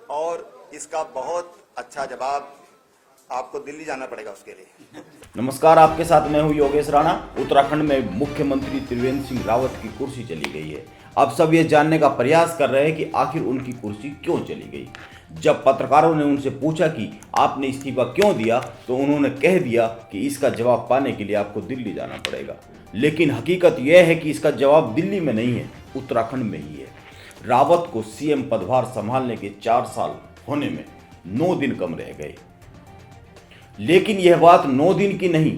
और इसका बहुत अच्छा जवाब आपको दिल्ली जाना पड़ेगा उसके लिए। नमस्कार, आपके साथ मैं हूं योगेश राणा। उत्तराखंड में मुख्यमंत्री त्रिवेंद्र सिंह रावत की कुर्सी चली गई है। अब सब ये जानने का प्रयास कर रहे हैं कि आखिर उनकी कुर्सी क्यों चली गई। जब पत्रकारों ने उनसे पूछा कि आपने इस्तीफा क्यों दिया, तो उन्होंने कह दिया कि इसका जवाब पाने के लिए आपको दिल्ली जाना पड़ेगा। लेकिन हकीकत यह है कि इसका जवाब दिल्ली में नहीं है, उत्तराखंड में ही है। रावत को सीएम पदभार संभालने के 4 साल होने में 9 दिन कम रह गए। लेकिन यह बात 9 दिन की नहीं,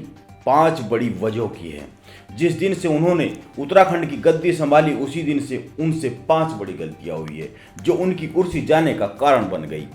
5 बड़ी वजहों की है। जिस दिन से उन्होंने उत्तराखंड की गद्दी संभाली, उसी दिन से उनसे 5 बड़ी गलतियां हुई है जो उनकी कुर्सी जाने का कारण बन गई।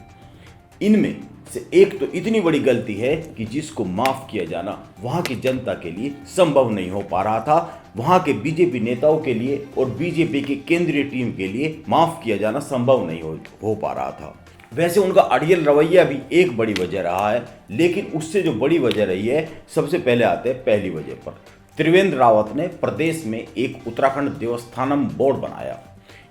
इनमें से एक तो इतनी बड़ी गलती है कि जिसको माफ किया जाना वहां की जनता के लिए संभव नहीं हो पा रहा था। वहां के बीजेपी नेताओं के लिए और बीजेपी की केंद्रीय टीम के लिए माफ किया जाना संभव नहीं हो पा रहा था। वैसे उनका अड़ियल रवैया भी एक बड़ी वजह रहा है, लेकिन उससे जो बड़ी वजह रही है, सबसे पहले आते हैं पहली वजह पर। त्रिवेंद्र रावत ने प्रदेश में एक उत्तराखंड देवस्थानम बोर्ड बनाया।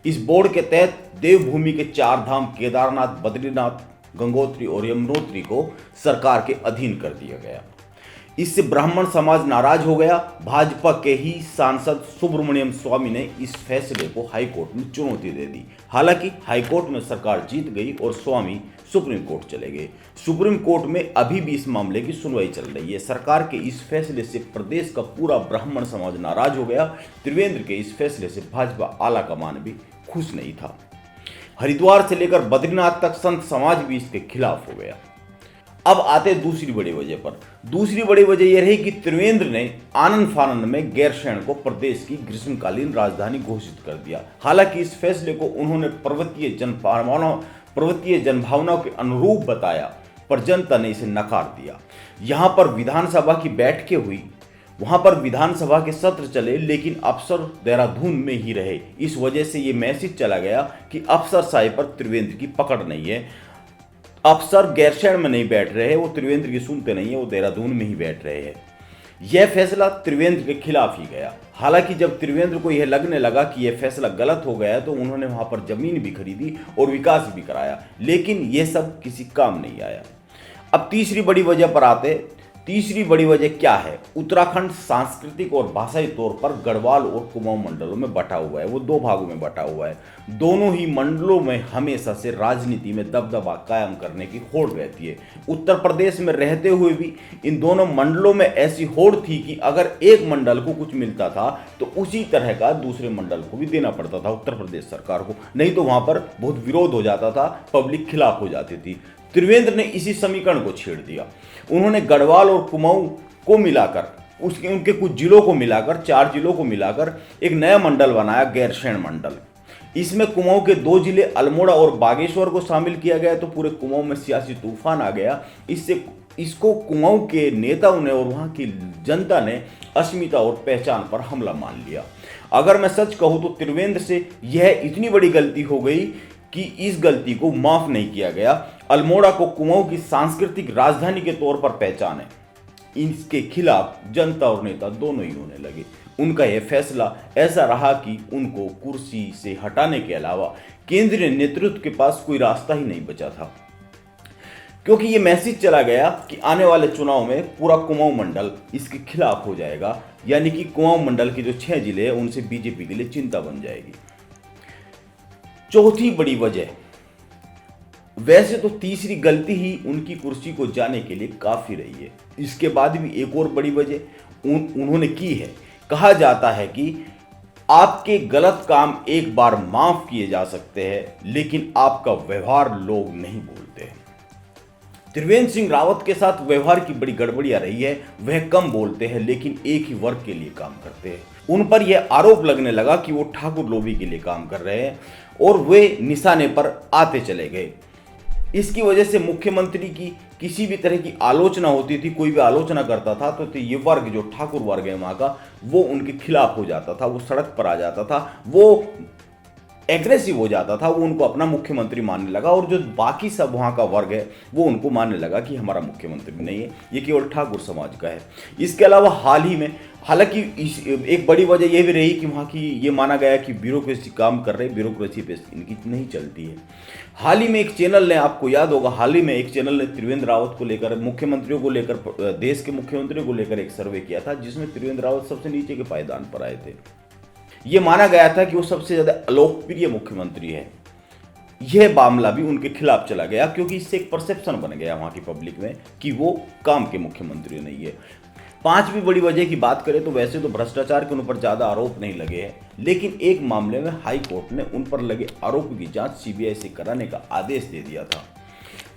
इस बोर्ड के तहत देवभूमि के 4 धाम केदारनाथ, बद्रीनाथ, गंगोत्री और यमुनोत्री को सरकार के अधीन कर दिया गया। इससे ब्राह्मण समाज नाराज हो गया। भाजपा के ही सांसद सुब्रमण्यम स्वामी ने इस फैसले को हाईकोर्ट में चुनौती दे दी। हालांकि हाईकोर्ट में सरकार जीत गई और स्वामी सुप्रीम कोर्ट चले गए। सुप्रीम कोर्ट में अभी भी इस मामले की सुनवाई चल रही है। सरकार के इस फैसले से प्रदेश का पूरा ब्राह्मण समाज नाराज हो गया। त्रिवेंद्र के इस फैसले से भाजपा आला कमान भी खुश नहीं था। हरिद्वार से लेकर बद्रीनाथ तक संत समाज भी इसके खिलाफ हो गया। अब आते दूसरी बड़ी वजह पर। दूसरी बड़ी वजह यह रही कि त्रिवेंद्र ने आनंद फानंद में गैरसैंण को प्रदेश की ग्रीष्मकालीन राजधानी घोषित कर दिया। हालांकि इस फैसले को उन्होंने पर्वतीय जनभावनाओं के अनुरूप बताया, पर जनता ने इसे नकार दिया। यहाँ पर विधानसभा की बैठकें हुई, वहां पर विधानसभा के सत्र चले, लेकिन अफसर देहरादून में ही रहे। इस वजह से ये मैसेज चला गया कि अफसरशाही पर त्रिवेंद्र की पकड़ नहीं है। अफसर गैरसैंण में नहीं बैठ रहे हैं, वो त्रिवेंद्र की सुनते नहीं है, वो देहरादून में ही बैठ रहे हैं। यह फैसला त्रिवेंद्र के खिलाफ ही गया। हालांकि जब त्रिवेंद्र को यह लगने लगा कि यह फैसला गलत हो गया, तो उन्होंने वहां पर जमीन भी खरीदी और विकास भी कराया, लेकिन यह सब किसी काम नहीं आया। अब तीसरी बड़ी वजह पर आते। तीसरी बड़ी वजह क्या है? उत्तराखंड सांस्कृतिक और भाषाई तौर पर गढ़वाल और कुमाऊं मंडलों में बटा हुआ है। वो 2 भागों में बटा हुआ है। दोनों ही मंडलों में हमेशा से राजनीति में दबदबा कायम करने की होड़ रहती है। उत्तर प्रदेश में रहते हुए भी इन दोनों मंडलों में ऐसी होड़ थी कि अगर एक मंडल को कुछ मिलता था तो उसी तरह का दूसरे मंडल को भी देना पड़ता था उत्तर प्रदेश सरकार को, नहीं तो वहां पर बहुत विरोध हो जाता था, पब्लिक खिलाफ हो जाती थी। त्रिवेंद्र ने इसी समीकरण को छेड़ दिया। उन्होंने गढ़वाल और कुमाऊं को मिलाकर, उनके कुछ जिलों को मिलाकर, 4 जिलों को मिलाकर एक नया मंडल बनाया, गैरसैंण मंडल। इसमें कुमाऊं के 2 जिले अल्मोड़ा और बागेश्वर को शामिल किया गया, तो पूरे कुमाऊं में सियासी तूफान आ गया। इसको कुमाऊं के नेताओं ने और वहां की जनता ने अस्मिता और पहचान पर हमला मान लिया। अगर मैं सच कहूं तो त्रिवेंद्र से यह इतनी बड़ी गलती हो गई कि इस गलती को माफ नहीं किया गया। अल्मोड़ा को कुमाऊं की सांस्कृतिक राजधानी के तौर पर पहचान है। इसके खिलाफ जनता और नेता दोनों ही होने लगे। उनका यह फैसला ऐसा रहा कि उनको कुर्सी से हटाने के अलावा केंद्रीय नेतृत्व के पास कोई रास्ता ही नहीं बचा था, क्योंकि यह मैसेज चला गया कि आने वाले चुनाव में पूरा कुमाऊं मंडल इसके खिलाफ हो जाएगा। यानी कि कुमाऊं मंडल के जो 6 जिले हैं उनसे बीजेपी के लिए चिंता बन जाएगी। चौथी बड़ी वजह, वैसे तो तीसरी गलती ही उनकी कुर्सी को जाने के लिए काफी रही है। इसके बाद भी एक और बड़ी वजह उन्होंने की है। कहा जाता है कि आपके गलत काम एक बार माफ किए जा सकते हैं, लेकिन आपका व्यवहार लोग नहीं भूलते हैं। त्रिवेंद्र सिंह रावत के साथ व्यवहार की बड़ी गड़बड़ियां रही है। वह कम बोलते हैं, लेकिन एक ही वर्ग के लिए काम करते हैं। उन पर यह आरोप लगने लगा कि वो ठाकुर लोबी के लिए काम कर रहे हैं और वे निशाने पर आते चले गए। इसकी वजह से मुख्यमंत्री की किसी भी तरह की आलोचना होती थी, कोई भी आलोचना करता था तो ये वर्ग, जो ठाकुर वर्ग है वहां का, वो उनके खिलाफ हो जाता था, वो सड़क पर आ जाता था। वो एग्रेसिव हो जाता था वो उनको अपना मुख्यमंत्री मानने लगा, और जो बाकी सब वहाँ का वर्ग है वो उनको मानने लगा कि हमारा मुख्यमंत्री नहीं है, ये केवल ठाकुर समाज का है। इसके अलावा हाल ही में, हालांकि एक बड़ी वजह यह भी रही कि वहाँ की ये माना गया कि ब्यूरोक्रेसी काम कर रहे, ब्यूरोक्रेसी पे इनकी नहीं चलती है। हाल ही में एक चैनल ने, आपको याद होगा, हाल ही में एक चैनल ने त्रिवेंद्र रावत को लेकर, मुख्यमंत्रियों को लेकर, देश के मुख्यमंत्रियों को लेकर एक सर्वे किया था, जिसमें त्रिवेंद्र रावत सबसे नीचे के पायदान पर आए थे। ये माना गया था कि वो सबसे ज्यादा अलोकप्रिय मुख्यमंत्री है। यह मामला भी उनके खिलाफ चला गया, क्योंकि इससे एक परसेप्शन बन गया वहां की पब्लिक में कि वो काम के मुख्यमंत्री नहीं है। पांचवी बड़ी वजह की बात करें तो वैसे तो भ्रष्टाचार के उन पर ज्यादा आरोप नहीं लगे हैं, लेकिन एक मामले में हाई कोर्ट ने उन पर लगे आरोप की जांच सीबीआई से कराने का आदेश दे दिया था।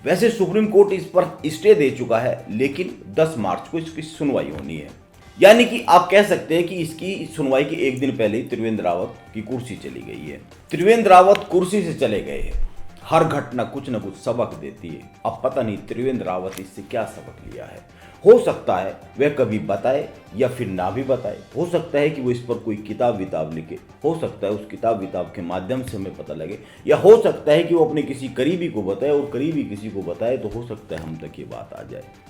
वैसे सुप्रीम कोर्ट इस पर स्टे दे चुका है, लेकिन 10 मार्च को इसकी सुनवाई होनी है। यानी कि आप कह सकते हैं कि इसकी सुनवाई के एक दिन पहले ही त्रिवेंद्र रावत की कुर्सी चली गई है। त्रिवेंद्र रावत कुर्सी से चले गए हैं। हर घटना कुछ न कुछ सबक देती है। अब पता नहीं त्रिवेंद्र रावत इससे क्या सबक लिया है। हो सकता है वह कभी बताए या फिर ना भी बताए। हो सकता है कि वो इस पर कोई किताब विताब लिखे, हो सकता है उस किताब विताब के माध्यम से हमें पता लगे, या हो सकता है कि वो अपने किसी करीबी को बताए, और करीबी किसी को बताए तो हो सकता है हम तक ये बात आ जाए।